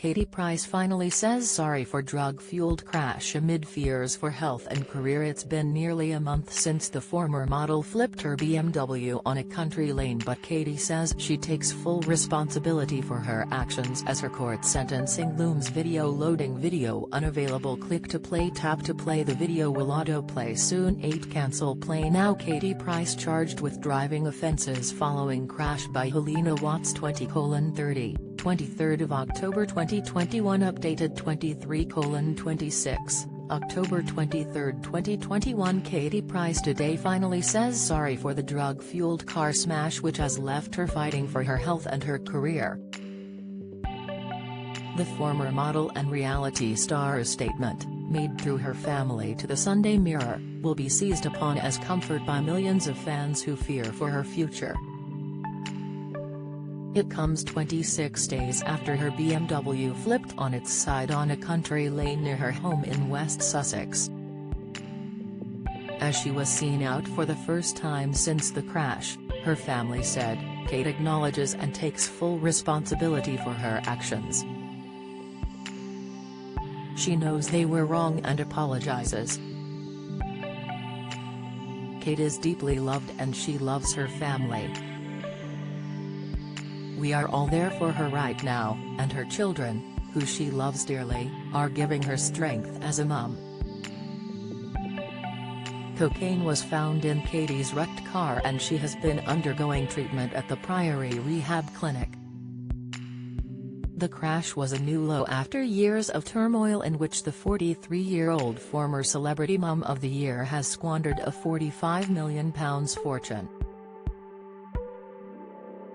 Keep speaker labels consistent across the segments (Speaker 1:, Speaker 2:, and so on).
Speaker 1: Katie Price finally says sorry for drug-fueled crash amid fears for health and career. It's been nearly a month since the former model flipped her BMW on a country lane, but Katie says she takes full responsibility for her actions as her court sentencing looms. Video loading. Video unavailable. Click to play. Tap to play. The video will autoplay soon. 8 Cancel play now. Katie Price charged with driving offences following crash by Helena Watts. 20:30. 23rd of October 2021. Updated 23:26, October 23, 2021. Katie Price today finally says sorry for the drug-fueled car smash which has left her fighting for her health and her career. The former model and reality star's statement, made through her family to the Sunday Mirror, will be seized upon as comfort by millions of fans who fear for her future. It comes 26 days after her BMW flipped on its side on a country lane near her home in West Sussex. As she was seen out for the first time since the crash, her family said, Kate acknowledges and takes full responsibility for her actions. She knows they were wrong and apologizes. Kate is deeply loved and she loves her family. We are all there for her right now, and her children, who she loves dearly, are giving her strength as a mum. Cocaine was found in Katie's wrecked car and she has been undergoing treatment at the Priory Rehab Clinic. The crash was a new low after years of turmoil in which the 43-year-old former Celebrity Mum of the Year has squandered a £45 million fortune.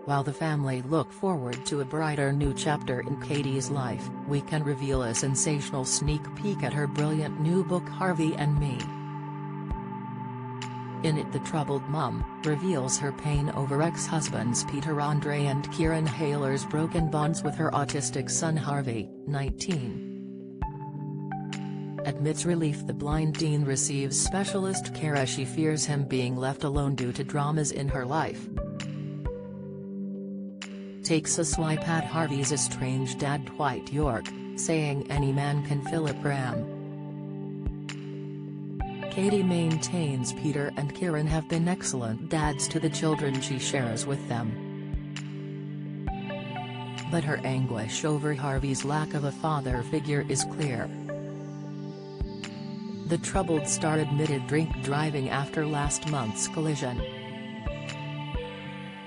Speaker 1: While the family look forward to a brighter new chapter in Katie's life, we can reveal a sensational sneak peek at her brilliant new book Harvey and Me. In it, the troubled mum reveals her pain over ex-husbands Peter Andre and Kieran Hayler's broken bonds with her autistic son Harvey, 19. Admits relief. The blind teen receives specialist care as she fears him being left alone due to dramas in her life. Takes a swipe at Harvey's estranged dad Dwight York, saying any man can Philip Ram. Katie maintains Peter and Kieran have been excellent dads to the children she shares with them. But her anguish over Harvey's lack of a father figure is clear. The troubled star admitted drink driving after last month's collision.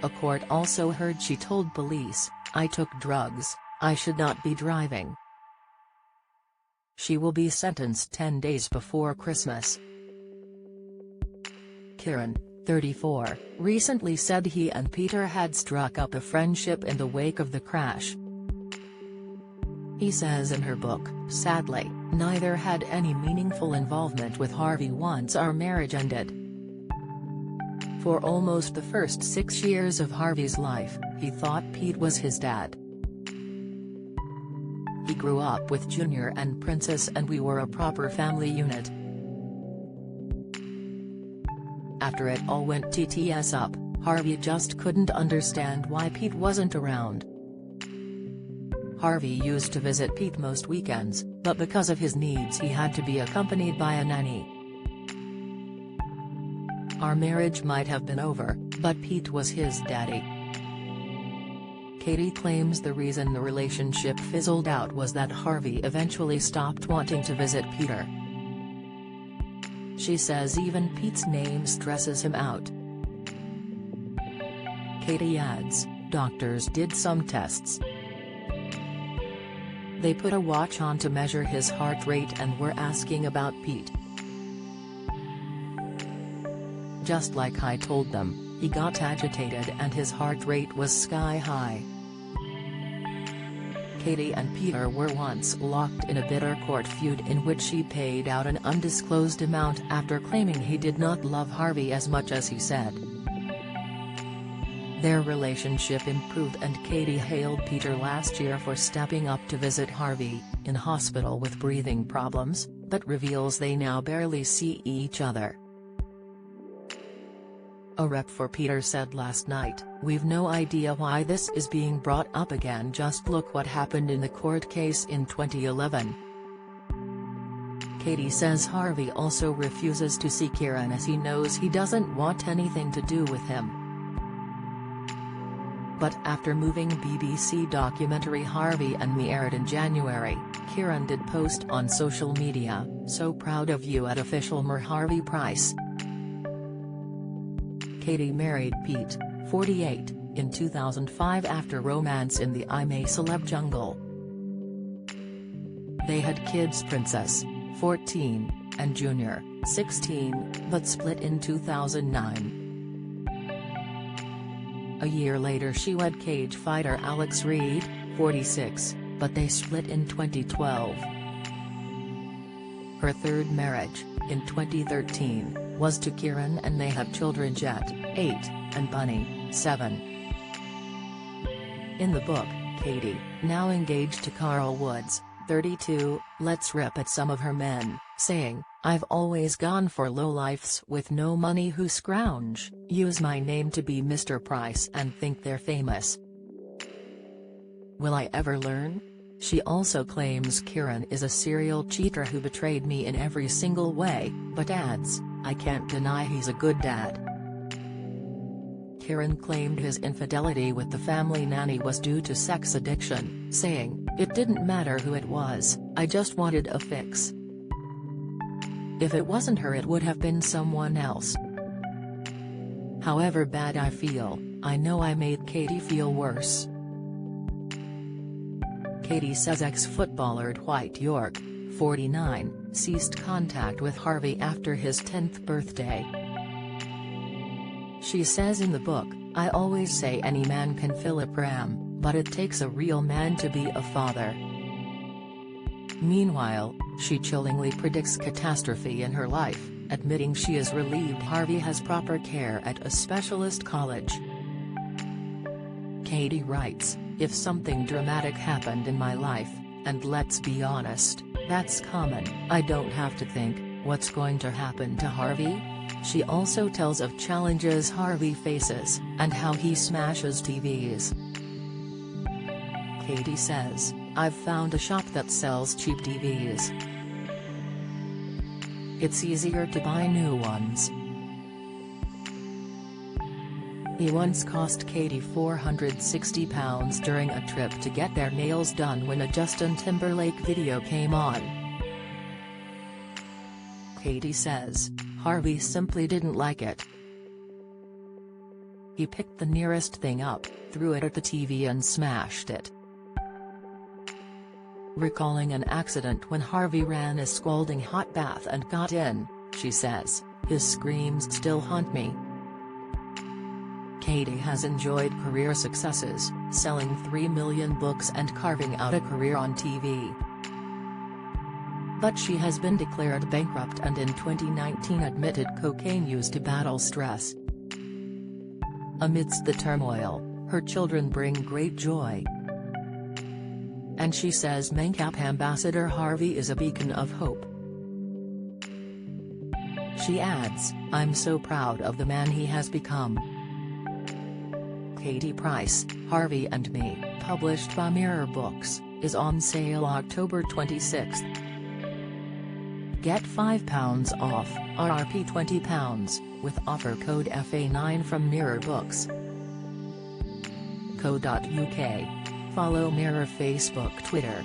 Speaker 1: A court also heard she told police, "I took drugs, I should not be driving." She will be sentenced 10 days before Christmas. Kieran, 34, recently said he and Peter had struck up a friendship in the wake of the crash. He says in her book, sadly, neither had any meaningful involvement with Harvey once our marriage ended. For almost the first 6 years of Harvey's life, he thought Pete was his dad. He grew up with Junior and Princess and we were a proper family unit. After it all went tits up, Harvey just couldn't understand why Pete wasn't around. Harvey used to visit Pete most weekends, but because of his needs he had to be accompanied by a nanny. Our marriage might have been over, but Pete was his daddy. Katie claims the reason the relationship fizzled out was that Harvey eventually stopped wanting to visit Peter. She says even Pete's name stresses him out. Katie adds, doctors did some tests. They put a watch on to measure his heart rate and were asking about Pete. Just like I told them, he got agitated and his heart rate was sky high. Katie and Peter were once locked in a bitter court feud in which she paid out an undisclosed amount after claiming he did not love Harvey as much as he said. Their relationship improved and Katie hailed Peter last year for stepping up to visit Harvey, in hospital with breathing problems, but reveals they now barely see each other. A rep for Peter said last night, "We've no idea why this is being brought up again, just look what happened in the court case in 2011. Katie says Harvey also refuses to see Kieran as he knows he doesn't want anything to do with him. But after moving BBC documentary Harvey and Me aired in January, Kieran did post on social media, "So proud of you" at official Harvey Price. Katie married Pete, 48, in 2005 after romance in the I'm a Celeb jungle. They had kids Princess, 14, and Junior, 16, but split in 2009. A year later she wed cage fighter Alex Reid, 46, but they split in 2012. Her third marriage, in 2013, was to Kieran and they have children Jet, 8, and Bunny, 7. In the book, Katie, now engaged to Carl Woods, 32, lets rip at some of her men, saying, "I've always gone for lowlifes with no money who scrounge, use my name to be Mr. Price and think they're famous. Will I ever learn?" She also claims Kieran is a serial cheater who betrayed me in every single way, but adds, "I can't deny he's a good dad." Kieran claimed his infidelity with the family nanny was due to sex addiction, saying, "It didn't matter who it was, I just wanted a fix. If it wasn't her it would have been someone else. However bad I feel, I know I made Katie feel worse." Katie says ex-footballer Dwight Yorke, 49, ceased contact with Harvey after his 10th birthday. She says in the book, "I always say any man can fill a pram, but it takes a real man to be a father." Meanwhile, she chillingly predicts catastrophe in her life, admitting she is relieved Harvey has proper care at a specialist college. Katie writes, "If something dramatic happened in my life, and let's be honest, that's common, I don't have to think, what's going to happen to Harvey?" She also tells of challenges Harvey faces, and how he smashes TVs. Katie says, "I've found a shop that sells cheap TVs. It's easier to buy new ones." He once cost Katie £460 during a trip to get their nails done when a Justin Timberlake video came on. Katie says, "Harvey simply didn't like it. He picked the nearest thing up, threw it at the TV and smashed it." Recalling an accident when Harvey ran a scalding hot bath and got in, she says, "His screams still haunt me." Katie has enjoyed career successes, selling 3 million books and carving out a career on TV. But she has been declared bankrupt and in 2019 admitted cocaine use to battle stress. Amidst the turmoil, her children bring great joy. And she says Mencap ambassador Harvey is a beacon of hope. She adds, "I'm so proud of the man he has become." Katie Price, Harvey and Me, published by Mirror Books, is on sale October 26. Get £5 off, RRP £20, with offer code FA9 from Mirror Books. Co.uk. Follow Mirror Facebook, Twitter,